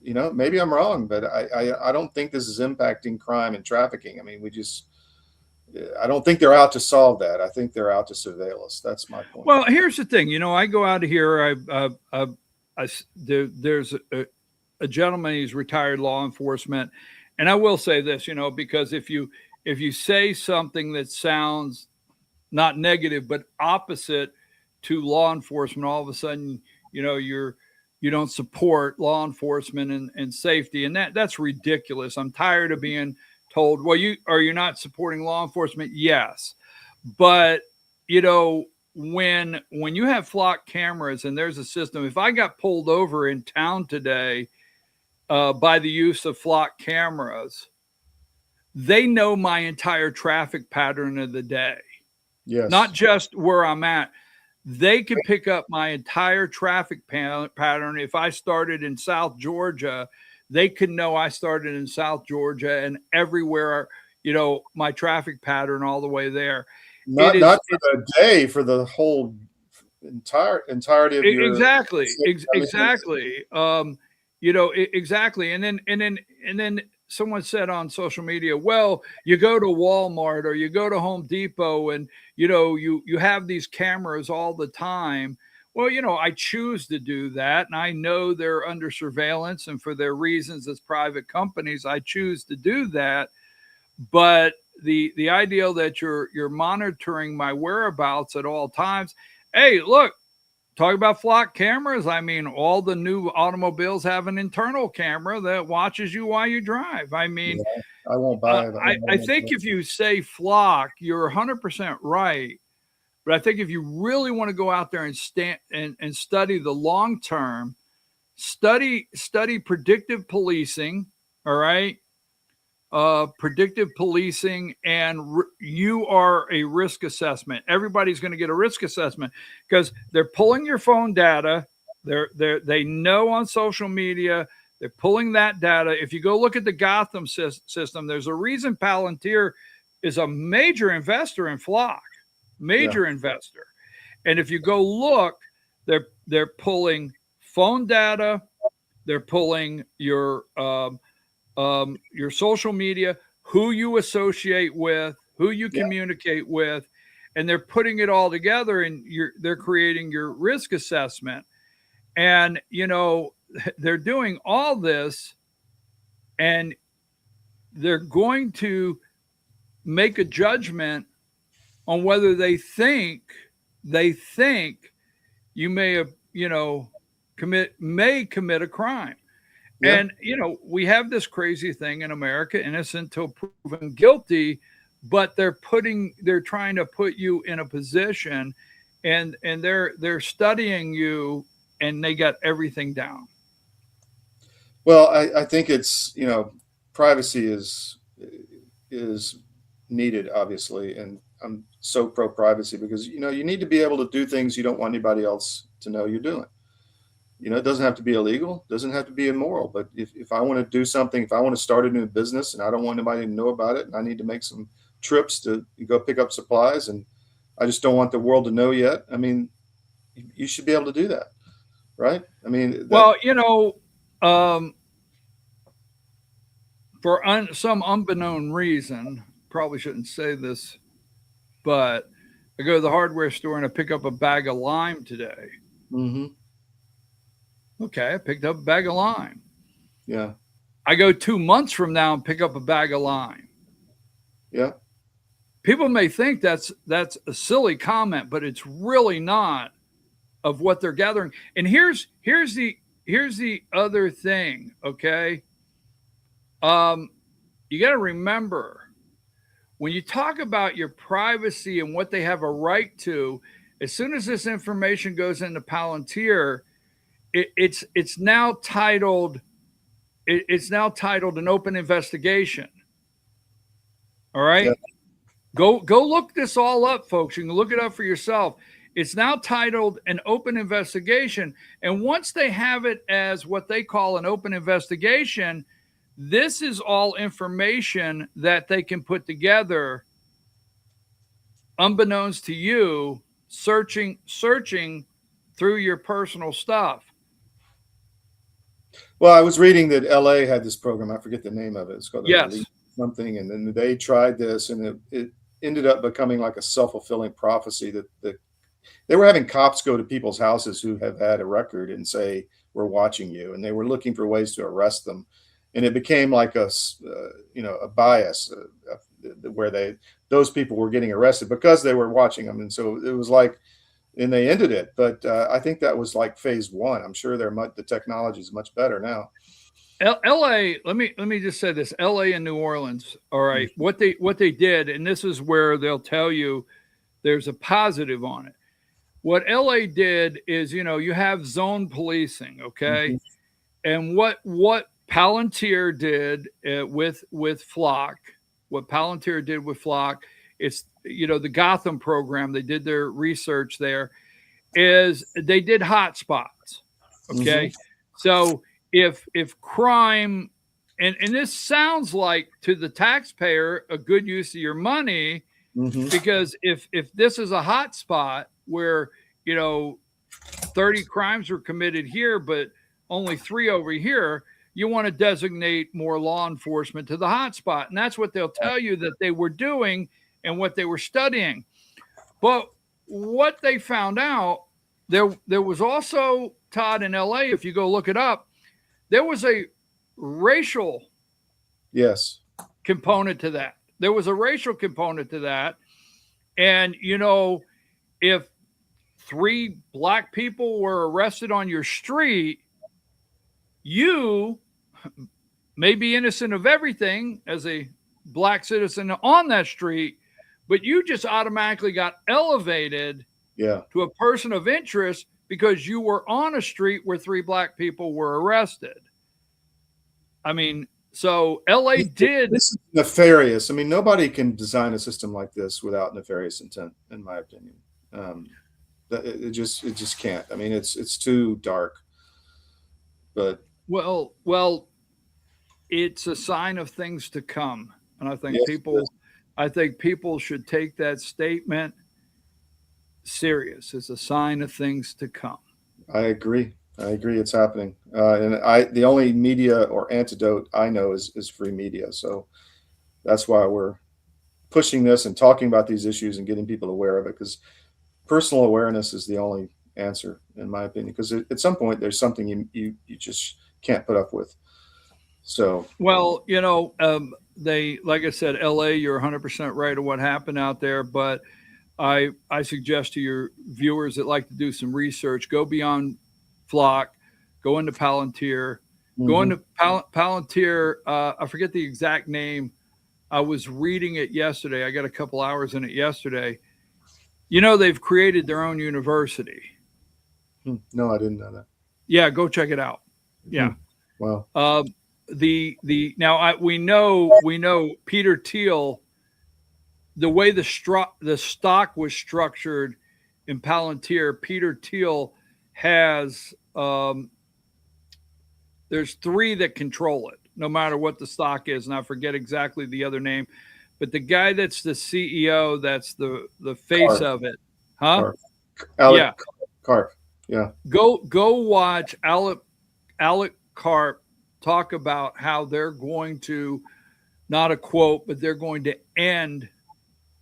Maybe I'm wrong, but I don't think this is impacting crime and trafficking. I mean, I don't think they're out to solve that. I think they're out to surveil us. That's my point. Well, here's the thing. I go out of here. There's a gentleman. He's retired law enforcement, and I will say this. Because if you say something that sounds not negative but opposite to law enforcement, all of a sudden, you don't support law enforcement and safety, and that's ridiculous. I'm tired of being told, well, you're not supporting law enforcement. Yes, but when you have flock cameras and there's a system, if I got pulled over in town today by the use of flock cameras, they know my entire traffic pattern of the day. Yes. Not just where I'm at. They can pick up my entire traffic pattern. If I started in South Georgia, they could know I started in South Georgia and everywhere, my traffic pattern all the way there. Not for the day, for the whole entirety of your exactly. Exactly. And then someone said on social media, well, you go to Walmart or you go to Home Depot and, you have these cameras all the time. Well, I choose to do that. And I know they're under surveillance, and for their reasons as private companies, I choose to do that. But the idea that you're monitoring my whereabouts at all times. Hey, look, talk about flock cameras. I mean, all the new automobiles have an internal camera that watches you while you drive. I mean, yeah, I won't buy it. I think if you say flock, you're 100% right. But I think if you really want to go out there and study the long term, study predictive policing. All right. Predictive policing, and you are a risk assessment. Everybody's going to get a risk assessment because they're pulling your phone data. They know on social media, they're pulling that data. If you go look at the Gotham system, there's a reason Palantir is a major investor in Flock, investor. And if you go look, they're pulling phone data, they're pulling your social media, who you associate with, who you communicate with, and they're putting it all together, and they're creating your risk assessment. And, they're doing all this, and they're going to make a judgment on whether they think you may have, commit a crime. Yeah. And, we have this crazy thing in America, innocent till proven guilty, but they're trying to put you in a position, and they're studying you, and they got everything down. Well, I think it's, privacy is needed, obviously. And I'm so pro privacy because, you need to be able to do things you don't want anybody else to know you're doing. It doesn't have to be illegal, doesn't have to be immoral, but if I want to do something, if I want to start a new business and I don't want anybody to know about it, and I need to make some trips to go pick up supplies and I just don't want the world to know yet. I mean, you should be able to do that, right? I mean, well, for some unbeknown reason, probably shouldn't say this, but I go to the hardware store and I pick up a bag of lime today. Mm-hmm. Okay, I picked up a bag of lime. Yeah. I go 2 months from now and pick up a bag of lime. Yeah. People may think that's a silly comment, but it's really not of what they're gathering. And here's the other thing, okay? You got to remember, when you talk about your privacy and what they have a right to, as soon as this information goes into Palantir, it's now titled an open investigation. All right. Yeah. Go look this all up, folks. You can look it up for yourself. It's now titled an open investigation. And once they have it as what they call an open investigation, this is all information that they can put together, unbeknownst to you, searching through your personal stuff. Well, I was reading that LA had this program. I forget the name of it. It's called something. And then they tried this, and it ended up becoming like a self-fulfilling prophecy that they were having cops go to people's houses who have had a record and say, "We're watching you." And they were looking for ways to arrest them. And it became like a bias where those people were getting arrested because they were watching them. And so it was like, and they ended it. But I think that was like phase one. I'm sure the technology is much better now. LA, let me just say this: LA and New Orleans. All right, what they did, and this is where they'll tell you there's a positive on it. What LA did is, you have zone policing, okay, and what Palantir did with Flock, what Palantir did with Flock, it's the Gotham program. They did their research there. Is they did hotspots, okay, so. If crime, and this sounds like to the taxpayer a good use of your money, because if this is a hot spot where 30 crimes were committed here, but only 3 over here, you want to designate more law enforcement to the hot spot, and that's what they'll tell you that they were doing and what they were studying. But what they found out, there was also, Todd, in LA, if you go look it up, there was a racial component to that. There was a racial component to that. And, if 3 black people were arrested on your street, you may be innocent of everything as a black citizen on that street, but you just automatically got elevated to a person of interest because you were on a street where 3 black people were arrested. I mean, so LA did. This is nefarious. I mean, nobody can design a system like this without nefarious intent, in my opinion. It just can't. I mean, it's too dark. But well, it's a sign of things to come, and I think people should take that statement serious. It's a sign of things to come. I agree. It's happening. And the only media or antidote I know is free media. So that's why we're pushing this and talking about these issues and getting people aware of it, because personal awareness is the only answer, in my opinion, because at some point there's something you just can't put up with. So, well, they, like I said, LA, you're 100% right of what happened out there, but I suggest to your viewers that like to do some research, go beyond Flock, go into Palantir, go into Palantir. I forget the exact name. I was reading it yesterday. I got a couple hours in it yesterday. They've created their own university. No, I didn't know that. Yeah, go check it out. Yeah. Wow. We know Peter Thiel. The way the stock was structured in Palantir, Peter Thiel has there's 3 that control it, no matter what the stock is, and I forget exactly the other name, but the guy that's the CEO, that's the face of it, huh? Alec Karp. Yeah. Go watch Alec Karp talk about how they're going to, not a quote, but they're going to end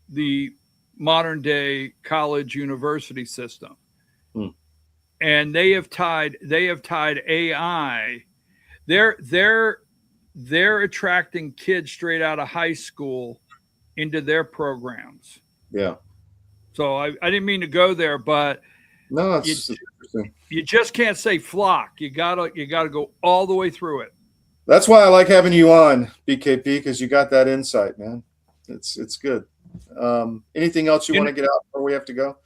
the modern day college university system. And they have tied AI. They're attracting kids straight out of high school into their programs. Yeah. So I didn't mean to go there, but no, it's interesting. You just can't say flock. You gotta go all the way through it. That's why I like having you on, BKP, because you got that insight, man. It's good. Anything else you want to get out before we have to go?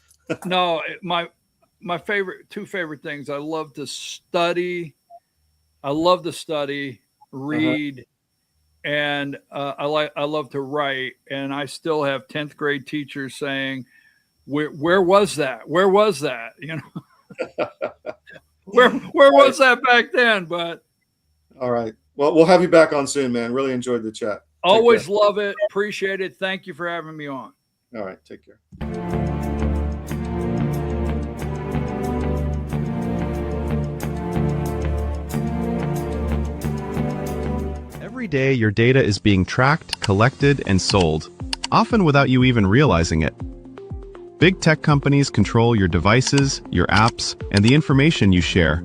No, my two favorite things. I love to study, read, and I love to write. And I still have 10th grade teachers saying, "Where was that? Where was that? You know, where was that back then?" But all right. Well, we'll have you back on soon, man. Really enjoyed the chat. Always love it. Appreciate it. Thank you for having me on. All right. Take care. Every day, your data is being tracked, collected, and sold, often without you even realizing it. Big tech companies control your devices, your apps, and the information you share.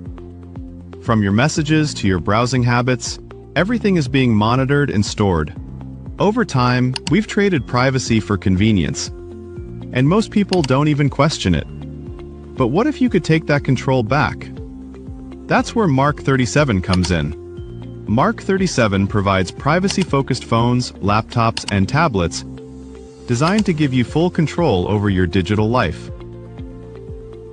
From your messages to your browsing habits, everything is being monitored and stored. Over time, we've traded privacy for convenience, and most people don't even question it. But what if you could take that control back? That's where Mark 37 comes in. Mark 37 provides privacy-focused phones, laptops, and tablets designed to give you full control over your digital life.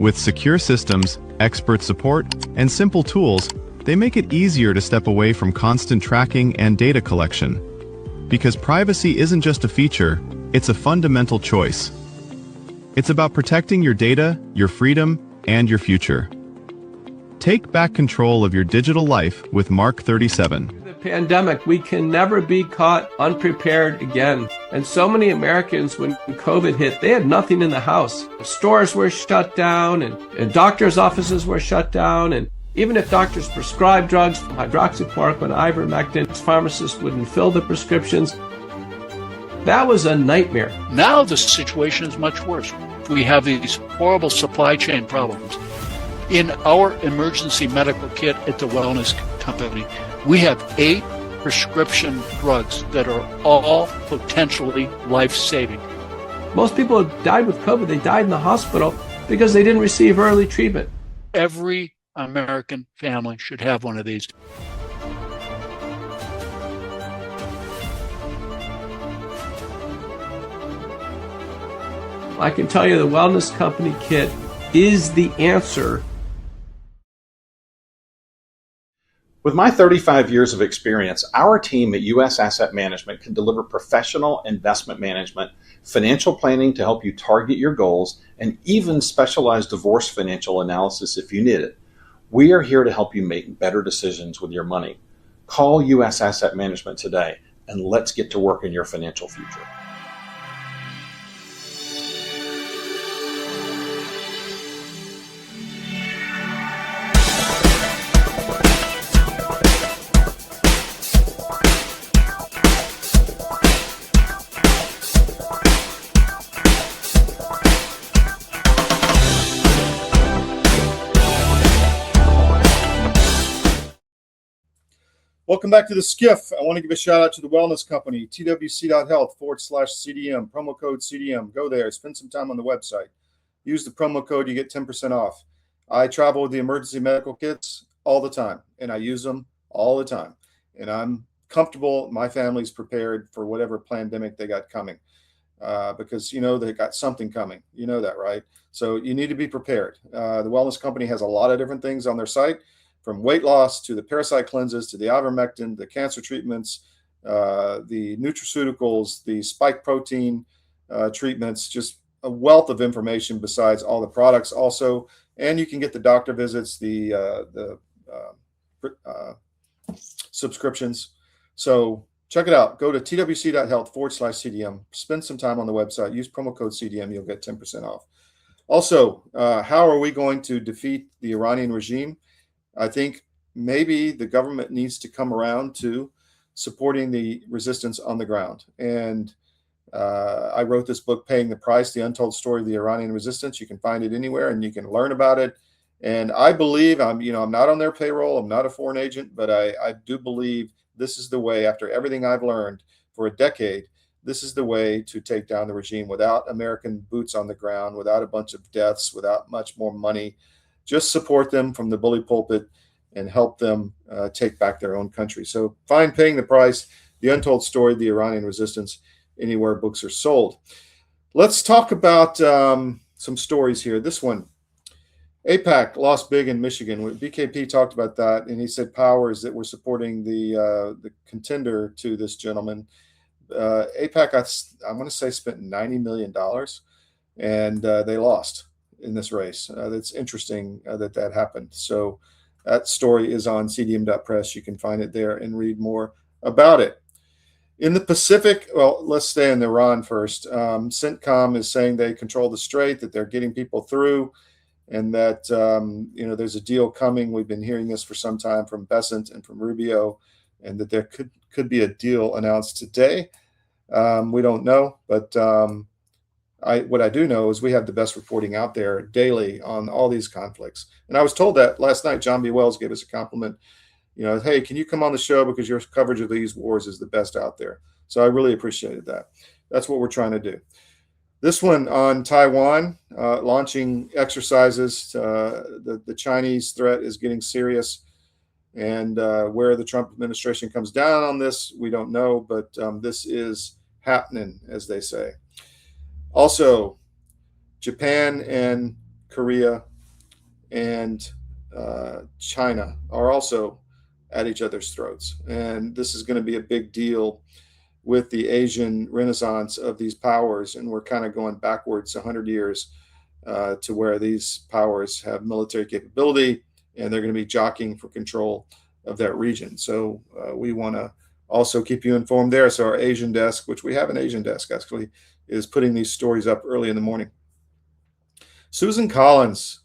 With secure systems, expert support, and simple tools, they make it easier to step away from constant tracking and data collection. Because privacy isn't just a feature, it's a fundamental choice. It's about protecting your data, your freedom, and your future. Take back control of your digital life with Mark 37. The pandemic, we can never be caught unprepared again. And so many Americans, when COVID hit, they had nothing in the house. Stores were shut down, and doctors' offices were shut down, and even if doctors prescribed drugs, hydroxychloroquine, ivermectin, pharmacists wouldn't fill the prescriptions. That was a nightmare. Now the situation is much worse. We have these horrible supply chain problems. In our emergency medical kit at the Wellness Company, we have 8 prescription drugs that are all potentially life-saving. Most people who died with COVID, they died in the hospital because they didn't receive early treatment. Every American family should have one of these. I can tell you the Wellness Company kit is the answer. With my 35 years of experience, our team at U.S. Asset Management can deliver professional investment management, financial planning to help you target your goals, and even specialized divorce financial analysis if you need it. We are here to help you make better decisions with your money. Call U.S. Asset Management today, and let's get to work in your financial future. Welcome back to the SCIF. I want to give a shout out to the Wellness Company, twc.health/CDM, promo code CDM. Go there, spend some time on the website. Use the promo code, you get 10% off. I travel with the emergency medical kits all the time, and I use them all the time. And I'm comfortable, my family's prepared for whatever pandemic they got coming because, you know, they got something coming. You know that, right? So you need to be prepared. The Wellness Company has a lot of different things on their site, from weight loss to the parasite cleanses to the ivermectin, the cancer treatments, the nutraceuticals, the spike protein treatments, just a wealth of information besides all the products also. And you can get the doctor visits, the subscriptions. So check it out. Go to twc.health/CDM. Spend some time on the website. Use promo code CDM. You'll get 10% off. Also, how are we going to defeat the Iranian regime? I think maybe the government needs to come around to supporting the resistance on the ground. And I wrote this book, Paying the Price, The Untold Story of the Iranian Resistance. You can find it anywhere and you can learn about it. And I believe, I'm not on their payroll. I'm not a foreign agent, but I do believe this is the way, after everything I've learned for a decade, this is the way to take down the regime without American boots on the ground, without a bunch of deaths, without much more money. Just support them from the bully pulpit and help them take back their own country. So find Paying the Price, The Untold Story of the Iranian Resistance, anywhere books are sold. Let's talk about some stories here. This one, AIPAC lost big in Michigan. BKP talked about that, and he said powers that were supporting the contender to this gentleman. AIPAC, I want to say, spent $90 million, and they lost in this race. That's interesting that happened. So that story is on cdm.press. You can find it there and read more about it. In the Pacific, well, let's stay in Iran first. CENTCOM is saying they control the strait, that they're getting people through, and that there's a deal coming. We've been hearing this for some time from Bessent and from Rubio, and that there could be a deal announced today. We don't know, but what I do know is we have the best reporting out there daily on all these conflicts. And I was told that last night. John B. Wells gave us a compliment. Hey, can you come on the show because your coverage of these wars is the best out there. So I really appreciated that. That's what we're trying to do. This one on Taiwan, launching exercises. The Chinese threat is getting serious. And where the Trump administration comes down on this, we don't know. But this is happening, as they say. Also, Japan and Korea and China are also at each other's throats. And this is going to be a big deal with the Asian renaissance of these powers. And we're kind of going backwards 100 years to where these powers have military capability, and they're going to be jockeying for control of that region. So we want to also keep you informed there. So our Asian desk, which we have an Asian desk actually, is putting these stories up early in the morning. Susan Collins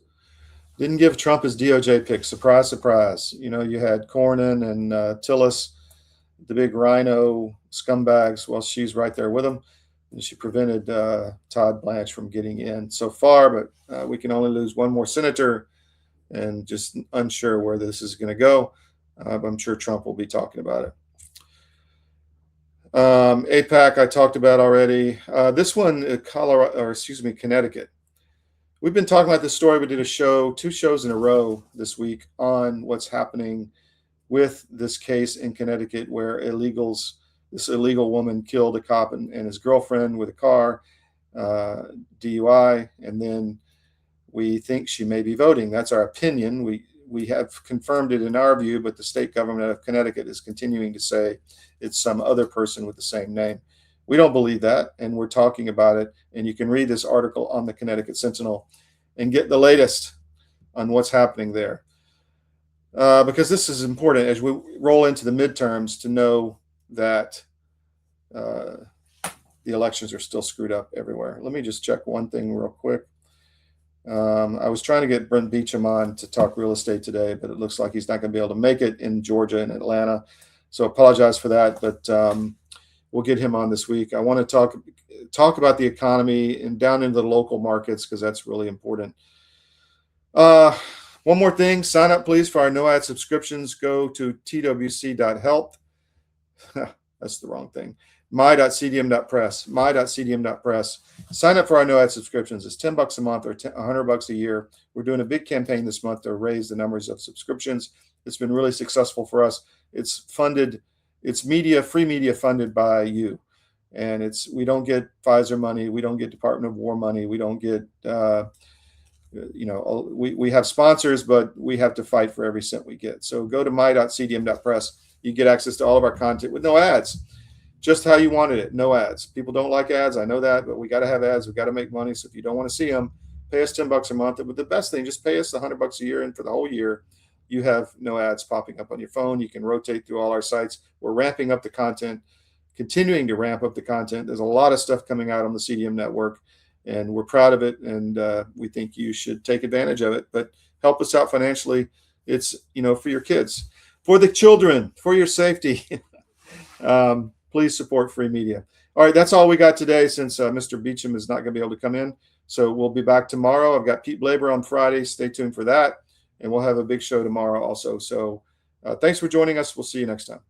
didn't give Trump his DOJ pick. Surprise, surprise. You had Cornyn and Tillis, the big rhino scumbags. Well, she's right there with them. And she prevented Todd Blanche from getting in so far, but we can only lose one more senator, and just unsure where this is going to go. But I'm sure Trump will be talking about it. AIPAC, I talked about already. This one, Connecticut. We've been talking about this story. We did two shows in a row this week on what's happening with this case in Connecticut, where this illegal woman killed a cop and his girlfriend with a car, DUI, and then we think she may be voting. That's our opinion. We have confirmed it in our view, but the state government of Connecticut is continuing to say it's some other person with the same name. We don't believe that, and we're talking about it. And you can read this article on the Connecticut Sentinel and get the latest on what's happening there. Because this is important as we roll into the midterms to know that the elections are still screwed up everywhere. Let me just check one thing real quick. I was trying to get Brent Beecham on to talk real estate today, but it looks like he's not going to be able to make it in Georgia and Atlanta. So apologize for that, but we'll get him on this week. I want to talk about the economy and down into the local markets, because that's really important. One more thing, sign up please for our no ad subscriptions. Go to twc.health. That's the wrong thing. my.cdm.press, my.cdm.press. Sign up for our no ad subscriptions. It's $10 a month or $100 a year. We're doing a big campaign this month to raise the numbers of subscriptions. It's been really successful for us. It's funded, it's free media funded by you. And we don't get Pfizer money. We don't get Department of War money. We don't get, we have sponsors, but we have to fight for every cent we get. So go to my.cdm.press. You get access to all of our content with no ads. Just how you wanted it, no ads. People don't like ads, I know that, but we got to have ads. We got to make money. So if you don't want to see them, pay us $10 a month. But the best thing, just pay us $100 a year, and for the whole year, you have no ads popping up on your phone. You can rotate through all our sites. We're ramping up the content, continuing to ramp up the content. There's a lot of stuff coming out on the CDM network, and we're proud of it, and we think you should take advantage of it. But help us out financially. It's, for your kids, for the children, for your safety. Please support free media. All right, that's all we got today, since Mr. Beecham is not going to be able to come in. So we'll be back tomorrow. I've got Pete Blaber on Friday. Stay tuned for that. And we'll have a big show tomorrow also. So thanks for joining us. We'll see you next time.